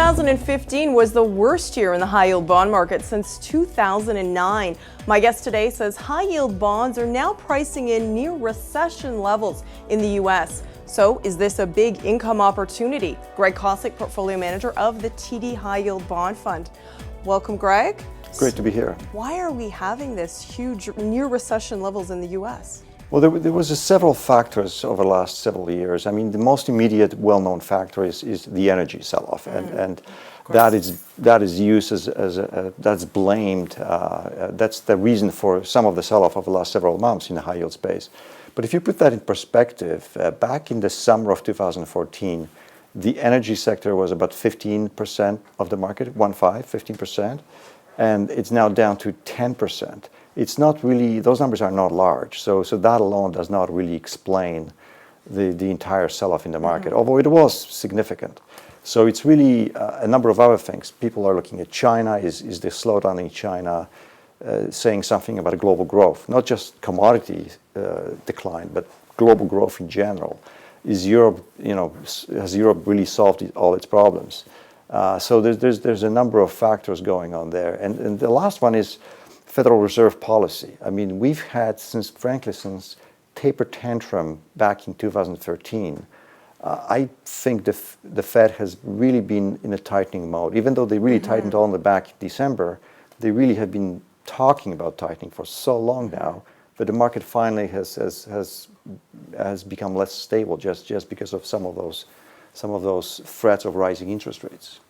2015 was the worst year in the high-yield bond market since 2009. My guest today says high-yield bonds are now pricing in near recession levels in the U.S. So is this a big income opportunity? Greg Kocik, portfolio manager of the TD High Yield Bond Fund. Welcome, Greg. Great to be here. Why are we having this huge near recession levels in the U.S.? Well, there was several factors over the last several years. I mean, the most immediate, well-known factor is the energy sell-off, and that is used that's blamed. That's the reason for some of the sell-off over the last several months in the high-yield space. But if you put that in perspective, back in the summer of 2014, the energy sector was about 15% of the market, 15%, and it's now down to 10%. It's not really, those numbers are not large, so that alone does not really explain the entire sell-off in the market, although it was significant. So it's really a number of other things. People are looking at China. Is the slowdown in China saying something about global growth, not just commodity decline, but global growth in general? Is Europe, has Europe really solved all its problems? So there's a number of factors going on there, and the last one is Federal Reserve policy. I mean, we've had since taper tantrum back in 2013. I think the Fed has really been in a tightening mode. Even though they really tightened all in the back in December, they really have been talking about tightening for so long now that the market finally has become less stable just because of some of those threats of rising interest rates.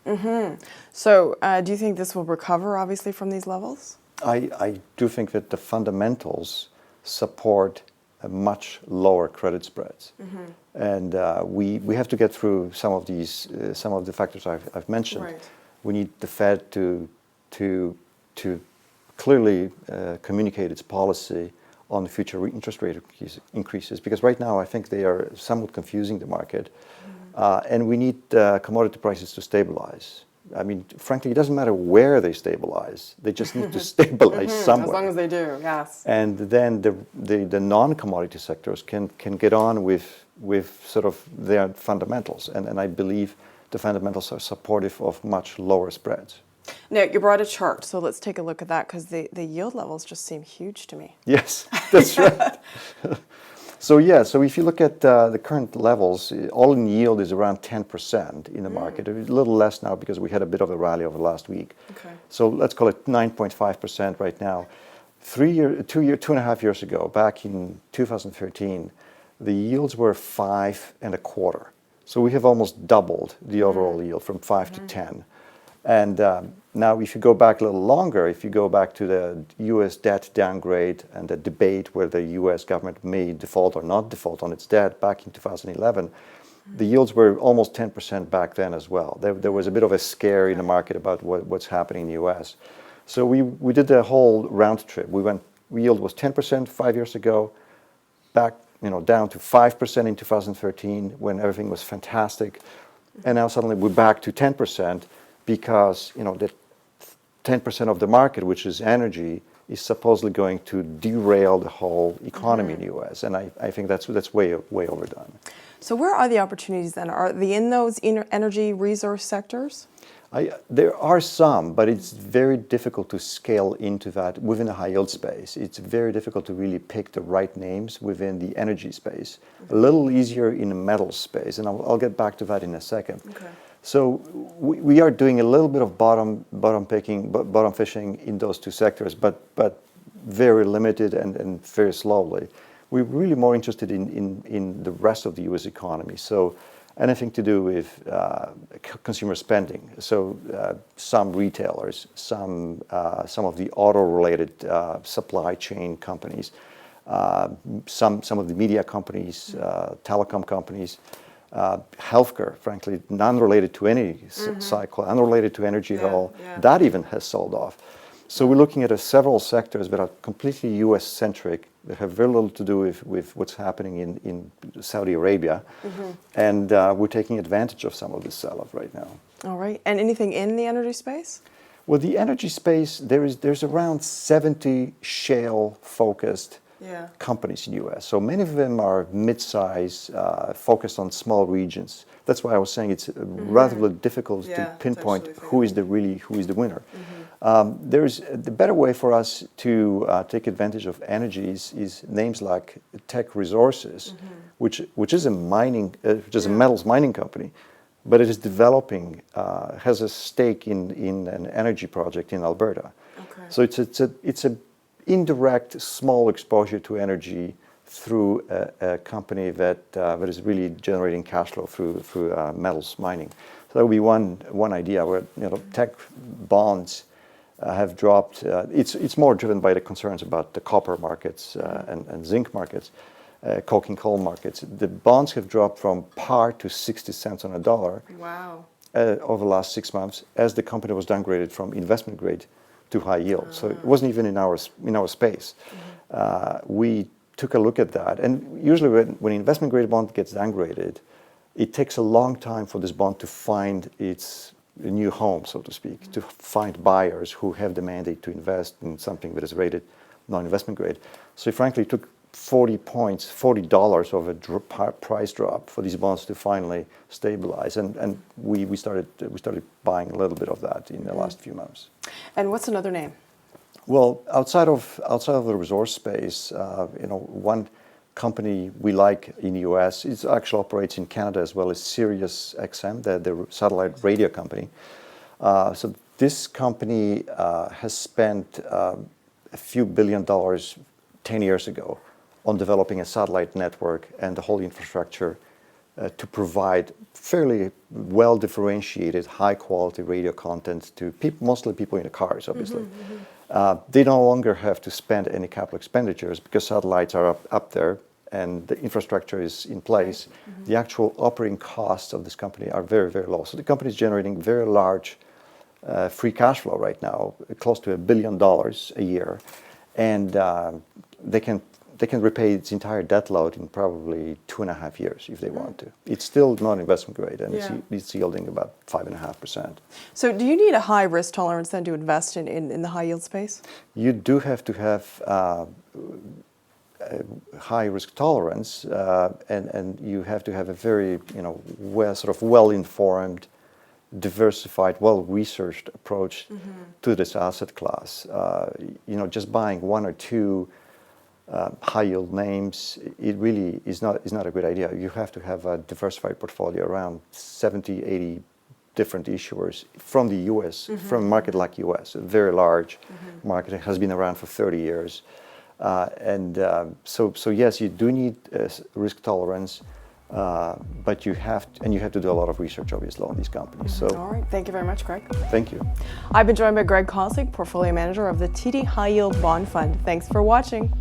So do you think this will recover, obviously, from these levels? I do think that the fundamentals support a much lower credit spreads, and we have to get through some of the factors I've mentioned. Right. We need the Fed to clearly communicate its policy on the future interest rate increases, because right now I think they are somewhat confusing the market, and we need commodity prices to stabilize. I mean, frankly, it doesn't matter where they stabilize. They just need to stabilize somewhere. As long as they do, yes. And then the non-commodity sectors can get on with sort of their fundamentals. And I believe the fundamentals are supportive of much lower spreads. Now, you brought a chart, so let's take a look at that, because the yield levels just seem huge to me. Yes, that's right. So if you look at the current levels, all-in yield is around 10% in the market. A little less now because we had a bit of a rally over the last week. Okay. So let's call it 9.5% right now. 2.5 years ago, back in 2013, the yields were 5.25. So we have almost doubled the overall yield from 5 to 10. And now if you go back a little longer, if you go back to the U.S. debt downgrade and the debate where the U.S. government may default or not default on its debt back in 2011, the yields were almost 10% back then as well. There was a bit of a scare in the market about what's happening in the U.S. So we did the whole round trip. Yield was 10% 5 years ago, back down to 5% in 2013 when everything was fantastic, and now suddenly we're back to 10%. Because the 10% of the market, which is energy, is supposedly going to derail the whole economy in the U.S., and I think that's way overdone. So where are the opportunities then? Are they in those energy resource sectors? There are some, but it's very difficult to scale into that within the high yield space. It's very difficult to really pick the right names within the energy space. A little easier in the metals space, and I'll get back to that in a second. Okay. So we are doing a little bit of bottom fishing in those two sectors, but very limited and very slowly. We're really more interested in the rest of the U.S. economy. So anything to do with consumer spending. So some retailers, some of the auto-related supply chain companies, some of the media companies, telecom companies. Healthcare, frankly, non-related to any cycle, unrelated to energy at all. Yeah. That even has sold off. So we're looking at several sectors that are completely U.S.-centric, that have very little to do with what's happening in Saudi Arabia. And we're taking advantage of some of this sell-off right now. All right. And anything in the energy space? Well, the energy space, there's around 70 shale-focused companies in the U.S. So many of them are mid-size, focused on small regions. That's why I was saying it's relatively difficult to pinpoint who is the winner. The better way for us to take advantage of energies is names like Teck Resources, which is a metals mining company, but it is developing, has a stake in an energy project in Alberta. So it's a indirect small exposure to energy through a company that is really generating cash flow through metals mining. So that would be one idea where Teck bonds have dropped. It's more driven by the concerns about the copper markets and zinc markets, coke and coal markets. The bonds have dropped from par to 60 cents on a dollar. Wow. Over the last 6 months, as the company was downgraded from investment grade to high yield. So it wasn't even in our space. We took a look at that, and usually when investment grade bond gets downgraded, it takes a long time for this bond to find its new home, so to speak, to find buyers who have the mandate to invest in something that is rated non-investment grade. So frankly, it took $40 of a price drop for these bonds to finally stabilize, and we started buying a little bit of that in the last few months. And what's another name? Well, outside of the resource space, one company we like in the U.S. it actually operates in Canada as well as SiriusXM, the satellite radio company. So this company has spent a few $1 billion 10 years ago on developing a satellite network and the whole infrastructure to provide fairly well differentiated, high quality radio content to mostly people in the cars, obviously. They no longer have to spend any capital expenditures because satellites are up there and the infrastructure is in place. The actual operating costs of this company are very, very low. So the company is generating very large free cash flow right now, close to $1 billion a year, and they can repay its entire debt load in probably 2.5 years if they want to. It's still not investment grade, and it's yielding about 5.5%. So do you need a high risk tolerance then to invest in the high yield space? You do have to have high risk tolerance, and you have to have a very well informed, diversified, well researched approach to this asset class. Just buying one or two high yield names, it really is not a good idea. You have to have a diversified portfolio around 70, 80 different issuers from the U.S., from a market like U.S., a very large market. It has been around for 30 years. So yes, you do need risk tolerance, but you have to do a lot of research, obviously, on these companies. So, all right, thank you very much, Greg. Thank you. I've been joined by Greg Kocik, portfolio manager of the TD High Yield Bond Fund. Thanks for watching.